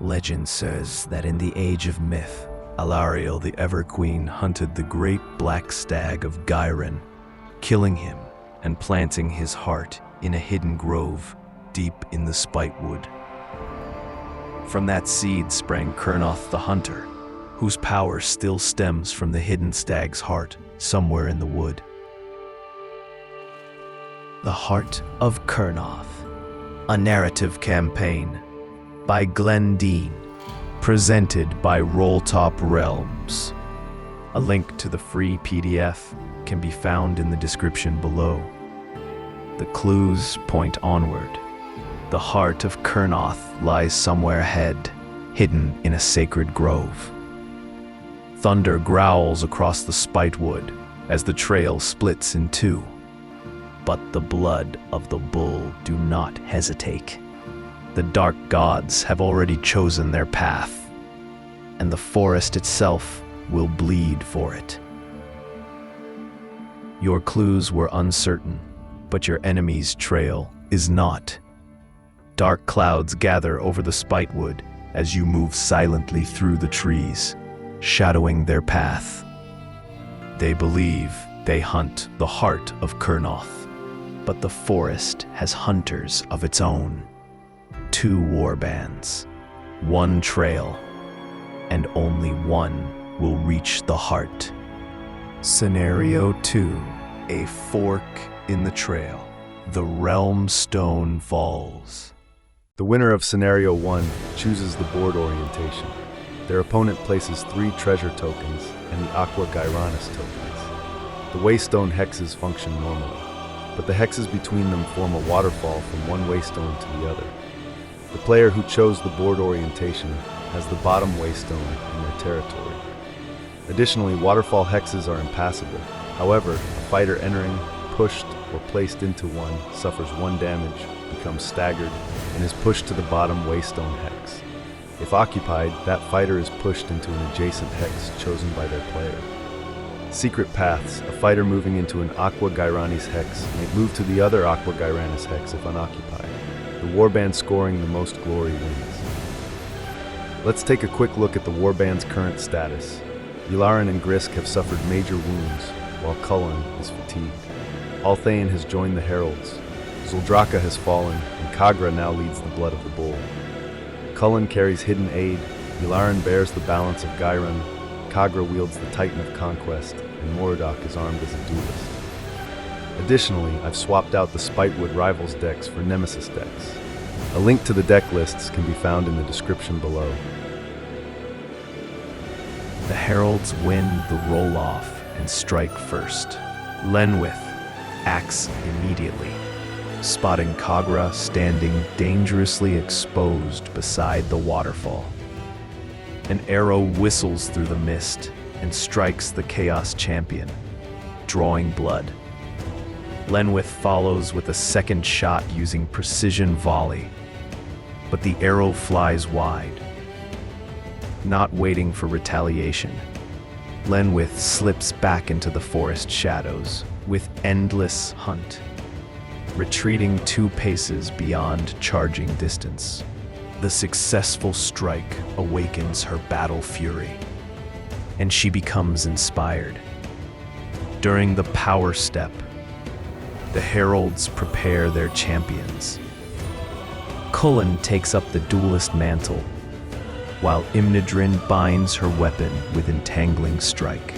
Legend says that in the Age of Myth, Alariel the Everqueen hunted the great black stag of Gyron, killing him and planting his heart in a hidden grove deep in the Spitewood. From that seed sprang Kurnoth the Hunter, whose power still stems from the hidden stag's heart somewhere in the wood. The Heart of Kurnoth, a narrative campaign by Glenn Dean, presented by Rolltop Realms. A link to the free PDF can be found in the description below. The clues point onward. The heart of Kurnoth lies somewhere ahead, hidden in a sacred grove. Thunder growls across the Spitewood as the trail splits in two. But the blood of the bull do not hesitate. The dark gods have already chosen their path, and the forest itself will bleed for it. Your clues were uncertain, but your enemy's trail is not. Dark clouds gather over the Spitewood as you move silently through the trees, shadowing their path. They believe they hunt the heart of Kurnoth, but the forest has hunters of its own. 2 warbands, 1 trail, and only one will reach the heart. Scenario 2, a fork in the trail, the Realmstone Falls. The winner of Scenario 1 chooses the board orientation. Their opponent places 3 treasure tokens and the Aqua Gyranis tokens. The waystone hexes function normally, but the hexes between them form a waterfall from one waystone to the other. The player who chose the board orientation has the bottom waystone in their territory. Additionally, waterfall hexes are impassable. However, a fighter entering, pushed, or placed into one suffers 1 damage, becomes staggered, and is pushed to the bottom waystone hex. If occupied, that fighter is pushed into an adjacent hex chosen by their player. Secret paths. A fighter moving into an Aqua Gyranis hex may move to the other Aqua Gyranis hex if unoccupied. The warband scoring the most glory wins. Let's take a quick look at the warband's current status. Yularen and Grisk have suffered major wounds, while Cullen is fatigued. Althane has joined the Heralds. Zuldraka has fallen, and Kagra now leads the blood of the bull. Cullen carries hidden aid, Yularen bears the balance of Gyron, Kagra wields the Titan of Conquest, and Moradok is armed as a duelist. Additionally, I've swapped out the Spitewood Rivals decks for Nemesis decks. A link to the deck lists can be found in the description below. The Heralds win the roll-off and strike first. Lenwith acts immediately, spotting Kagra standing dangerously exposed beside the waterfall. An arrow whistles through the mist and strikes the Chaos Champion, drawing blood. Lenwith follows with a second shot using precision volley, but the arrow flies wide. Not waiting for retaliation, Lenwith slips back into the forest shadows with endless hunt, retreating 2 paces beyond charging distance. The successful strike awakens her battle fury, and she becomes inspired. During the power step, the Heralds prepare their champions. Cullen takes up the duelist mantle, while Imnadrin binds her weapon with entangling strike,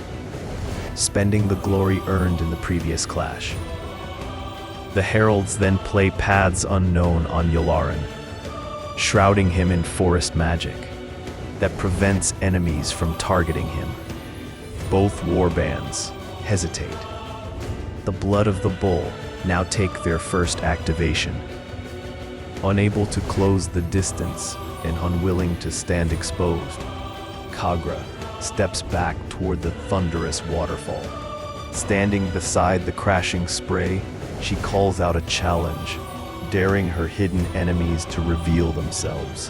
spending the glory earned in the previous clash. The Heralds then play Paths Unknown on Yularen, shrouding him in forest magic that prevents enemies from targeting him. Both warbands hesitate. The blood of the bull now take their first activation. Unable to close the distance and unwilling to stand exposed, Kagra steps back toward the thunderous waterfall. Standing beside the crashing spray, she calls out a challenge, daring her hidden enemies to reveal themselves.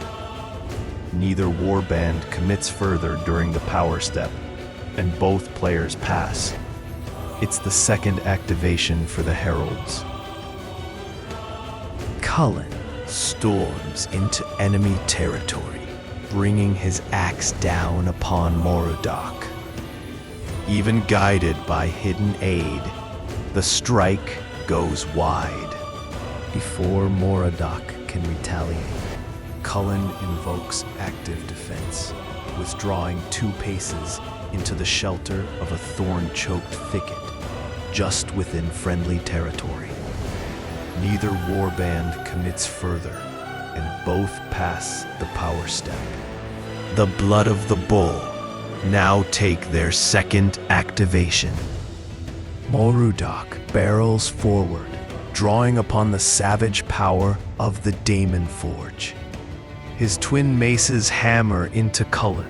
Neither warband commits further during the power step, and both players pass. It's the second activation for the Heralds. Cullen storms into enemy territory, bringing his axe down upon Morodok. Even guided by hidden aid, the strike goes wide. Before Morodok can retaliate, Cullen invokes active defense, withdrawing 2 paces into the shelter of a thorn-choked thicket, just within friendly territory. Neither warband commits further, and both pass the power step. The Blood of the Bull now take their second activation. Morodok barrels forward, drawing upon the savage power of the Daemon Forge. His twin maces hammer into Cullen,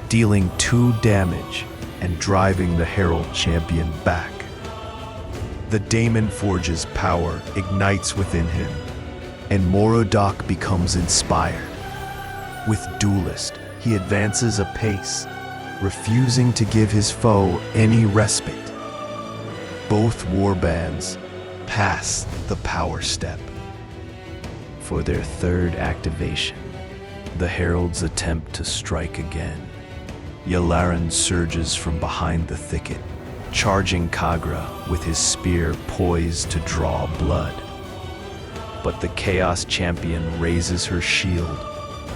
dealing 2 damage and driving the Herald champion back. The Daemon Forge's power ignites within him, and Morodok becomes inspired. With Duelist, he advances a pace, refusing to give his foe any respite. Both warbands pass the power step. For their third activation, the Heralds attempt to strike again. Yalaran surges from behind the thicket, charging Kagra with his spear poised to draw blood. But the Chaos Champion raises her shield,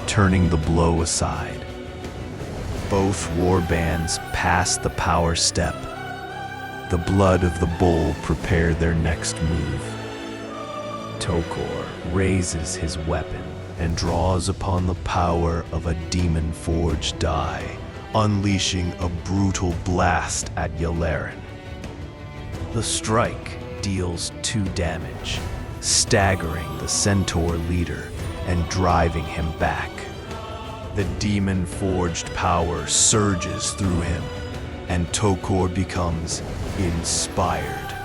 turning the blow aside. Both warbands pass the power step. The Blood of the Bull prepare their next move. Tokor raises his weapon and draws upon the power of a Demon Forge die, unleashing a brutal blast at Yalaran. The strike deals 2 damage, staggering the Centaur leader and driving him back. The demon-forged power surges through him, and Tokor becomes inspired.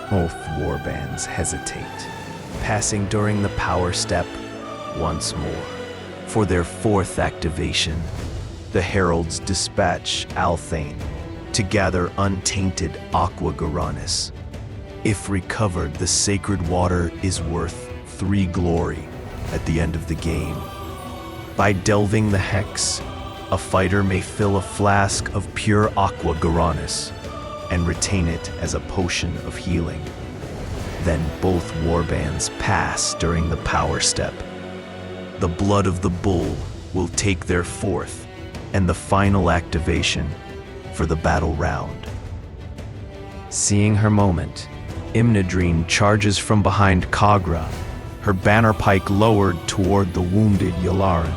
Both warbands hesitate, passing during the power step once more. For their 4th activation, the Heralds dispatch Althane to gather untainted Aqua Garanis. If recovered, the sacred water is worth 3 glory at the end of the game. By delving the Hex, a fighter may fill a flask of pure Aqua Garanis and retain it as a potion of healing. Then both warbands pass during the power step. The Blood of the Bull will take their 4th and the final activation for the battle round. Seeing her moment, Imnadrine charges from behind Kagra, her banner pike lowered toward the wounded Yalaran.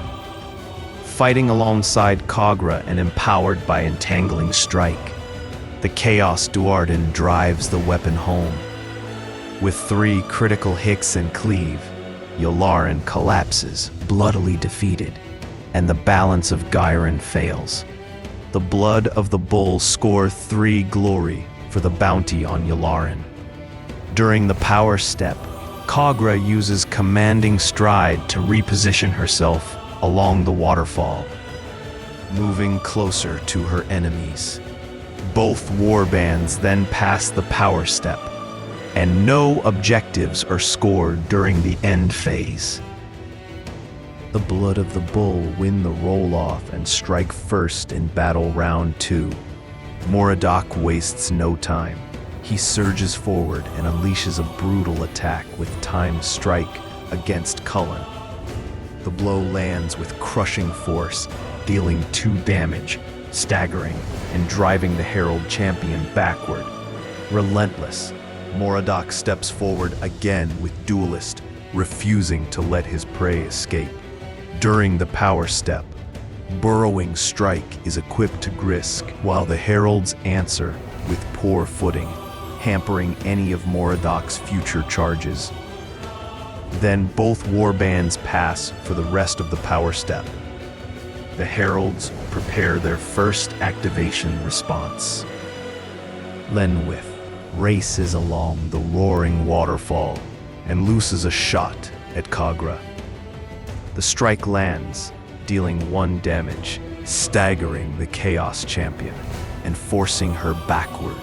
Fighting alongside Kagra and empowered by Entangling Strike, the Chaos Duardin drives the weapon home. With 3 critical hits and cleave, Yalaran collapses, bloodily defeated, and the balance of Gyron fails. The Blood of the Bull scores 3 glory for the bounty on Yalaran. During the power step, Kagra uses Commanding Stride to reposition herself along the waterfall, moving closer to her enemies. Both warbands then pass the power step, and no objectives are scored during the end phase. The Blood of the Bull win the roll-off and strike first in battle round 2. Morodok wastes no time. He surges forward and unleashes a brutal attack with timed strike against Cullen. The blow lands with crushing force, dealing 2 damage, staggering and driving the Herald champion backward. Relentless, Morodok steps forward again with Duelist, refusing to let his prey escape. During the power step, Burrowing Strike is equipped to Grisk, while the Heralds answer with poor footing, hampering any of Morodok's future charges. Then both warbands pass for the rest of the power step. The Heralds prepare their first activation response. Lenwith races along the roaring waterfall and looses a shot at Kagra. The strike lands, dealing 1 damage, staggering the Chaos Champion and forcing her backward.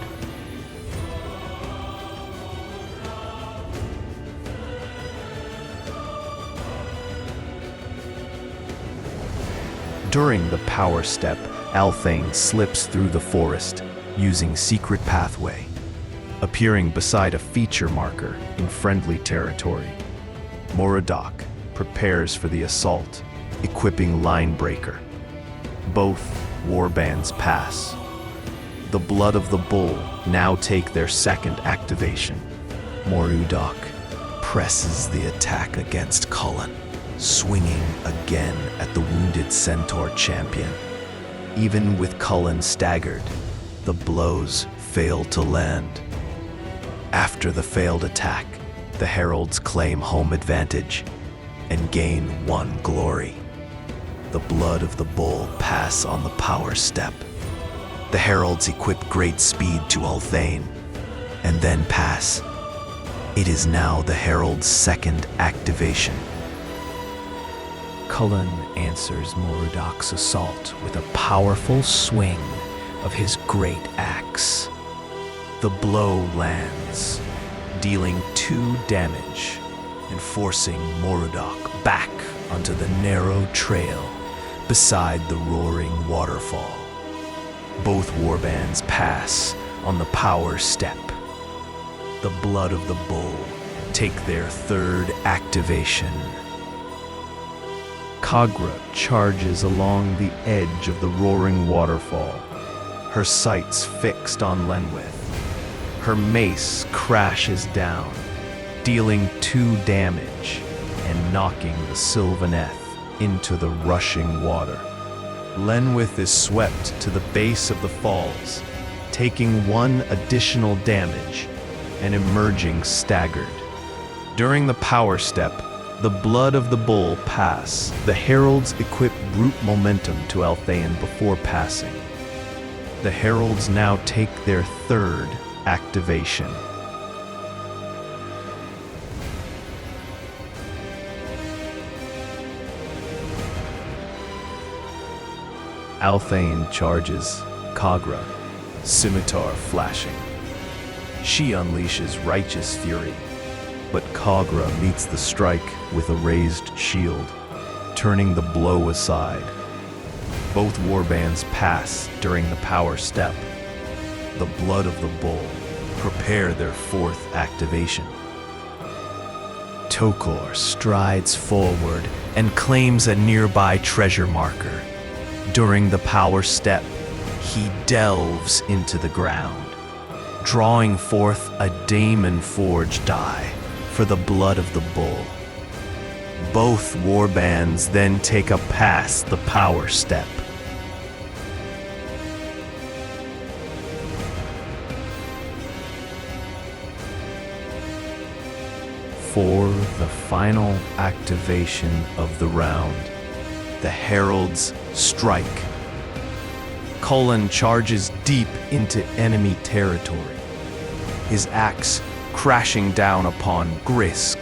During the power step, Althane slips through the forest using secret pathway, appearing beside a feature marker in friendly territory. Moradok prepares for the assault, equipping Linebreaker. Both warbands pass. The Blood of the Bull now take their second activation. Moradok presses the attack against Cullen, swinging again at the wounded Centaur champion. Even with Cullen staggered, the blows fail to land. After the failed attack, the Heralds claim home advantage and gain 1 glory. The Blood of the Bull pass on the power step. The Heralds equip great speed to Althane and then pass. It is now the Herald's second activation. Cullen answers Moradok's assault with a powerful swing of his great axe. The blow lands, dealing 2 damage and forcing Moradok back onto the narrow trail beside the roaring waterfall. Both warbands pass on the power step. The Blood of the Bull take their third activation. Kagra charges along the edge of the roaring waterfall, her sights fixed on Lenwith. Her mace crashes down, dealing 2 damage and knocking the Sylvaneth into the rushing water. Lenwith is swept to the base of the falls, taking 1 additional damage and emerging staggered. During the power step, the Blood of the Bull pass. The Heralds equip brute momentum to Althane before passing. The Heralds now take their third activation. Althane charges Kagra, scimitar flashing. She unleashes righteous fury, but Kagra meets the strike with a raised shield, turning the blow aside. Both warbands pass during the power step. The Blood of the Bull prepare their fourth activation. Tokor strides forward and claims a nearby treasure marker. During the power step, he delves into the ground, drawing forth a Daemon-forged die for the Blood of the Bull. Both warbands then take a past the power step. For the final activation of the round, the Heralds strike. Cullen charges deep into enemy territory, his axe crashing down upon Grisk.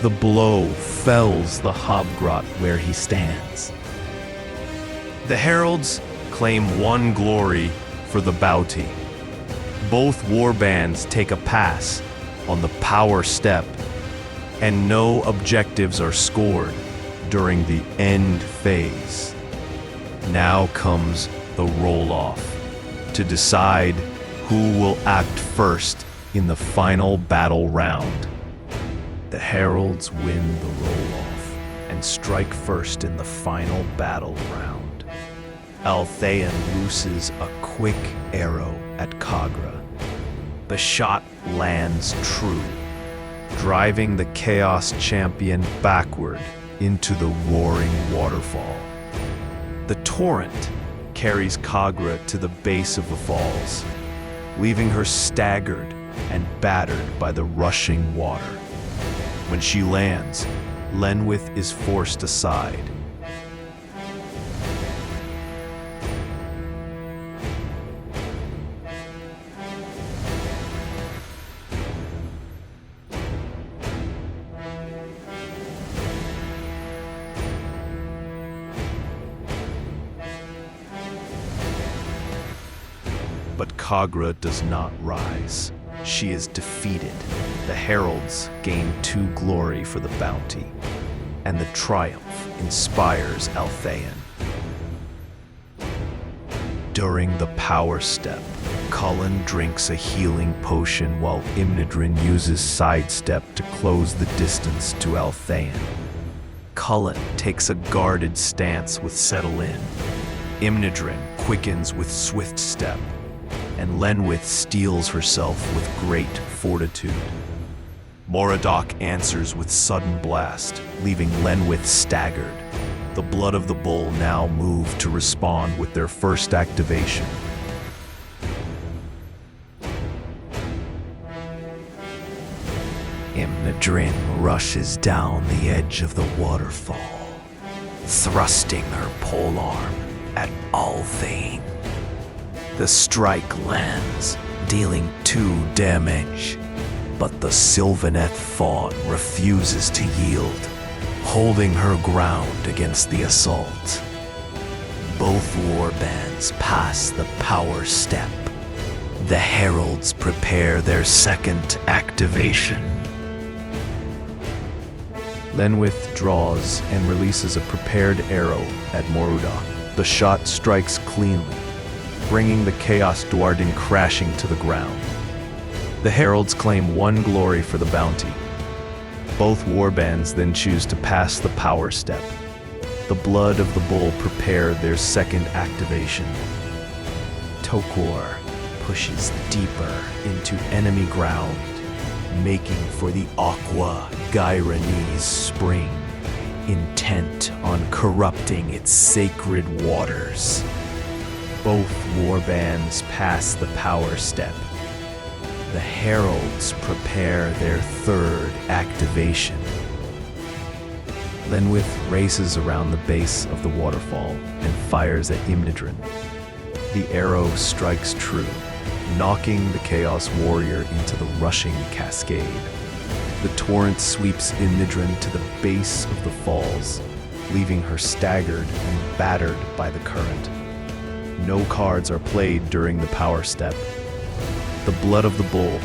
The blow fells the Hobgrot where he stands. The Heralds claim 1 glory for the bounty. Both warbands take a pass on the power step, and no objectives are scored during the end phase. Now comes the roll-off to decide who will act first in the final battle round. The Heralds win the roll-off and strike first in the final battle round. Althane looses a quick arrow at Kagra. The shot lands true, driving the Chaos Champion backward into the roaring waterfall. The torrent carries Kagra to the base of the falls, leaving her staggered and battered by the rushing water. When she lands, Lenwith is forced aside. But Kagra does not rise. She is defeated. The heralds gain 2 glory for the bounty, and the triumph inspires Althæan. During the power step, Cullen drinks a healing potion while Imnidrin uses sidestep to close the distance to Althæan. Cullen takes a guarded stance with Settle In. Imnidrin quickens with Swift Step, and Lenwith steels herself with great fortitude. Moradok answers with Sudden Blast, leaving Lenwith staggered. The Blood of the Bull now move to respond with their first activation. Imnidrin rushes down the edge of the waterfall, thrusting her polearm at Althæan. The strike lands, dealing 2 damage, but the Sylvaneth Fawn refuses to yield, holding her ground against the assault. Both warbands pass the power step. The heralds prepare their second activation. Lenwith draws and releases a prepared arrow at Moradok. The shot strikes cleanly, bringing the Chaos Duardin crashing to the ground. The heralds claim 1 glory for the bounty. Both warbands then choose to pass the power step. The Blood of the Bull prepare their second activation. Tokor pushes deeper into enemy ground, making for the Aqua Gyranese Spring, intent on corrupting its sacred waters. Both warbands pass the power step. The heralds prepare their third activation. Lenwith races around the base of the waterfall and fires at Imnidrin. The arrow strikes true, knocking the Chaos Warrior into the rushing cascade. The torrent sweeps Imnidrin to the base of the falls, leaving her staggered and battered by the current. No cards are played during the power step. The Blood of the Bull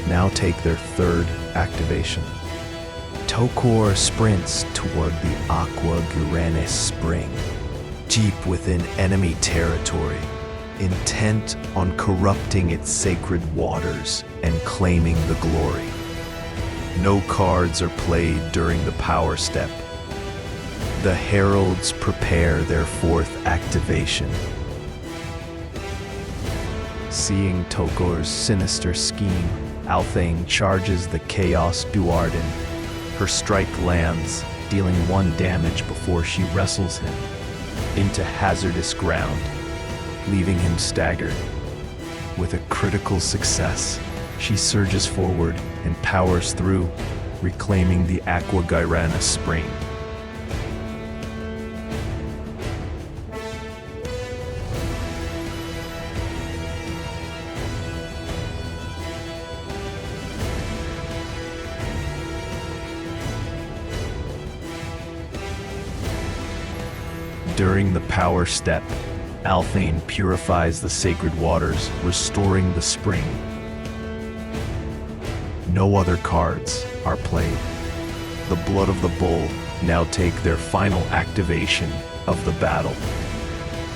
now take their third activation. Tokor sprints toward the Aqua Gyranese Spring, deep within enemy territory, intent on corrupting its sacred waters and claiming the glory. No cards are played during the power step. The heralds prepare their fourth activation. Seeing Tokor's sinister scheme, Althæan charges the Chaos Duardin. Her strike lands, dealing 1 damage before she wrestles him into hazardous ground, leaving him staggered. With a critical success, she surges forward and powers through, reclaiming the Aqua Gyranese Spring. During the power step, Althæan purifies the sacred waters, restoring the spring. No other cards are played. The Blood of the Bull now take their final activation of the battle.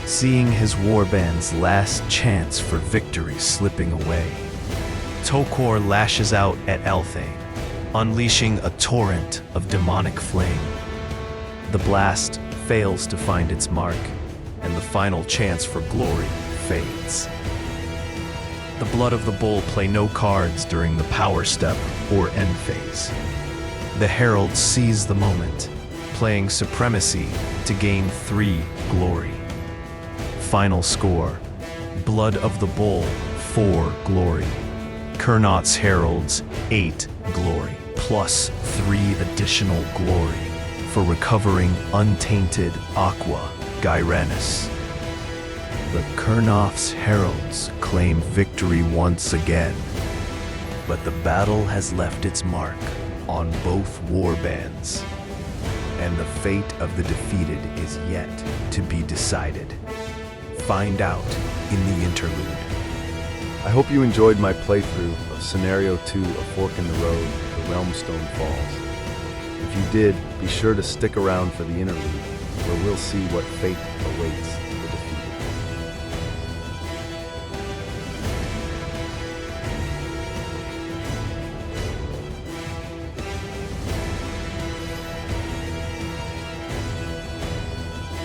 Seeing his warband's last chance for victory slipping away, Tokor lashes out at Althæan, unleashing a torrent of demonic flame. The blast fails to find its mark, and the final chance for glory fades. The Blood of the Bull play no cards during the power step or end phase. The heralds seize the moment, playing Supremacy to gain 3 glory. Final score: Blood of the Bull 4 glory, Kurnoth's heralds 8 glory, plus 3 additional glory for recovering untainted Aqua Gyranese. The Kurnoth's heralds claim victory once again, but the battle has left its mark on both warbands, and the fate of the defeated is yet to be decided. Find out in the interlude. I hope you enjoyed my playthrough of Scenario 2, A Fork in the Road, The Realmstone Falls. If you did, be sure to stick around for the interlude, where we'll see what fate awaits.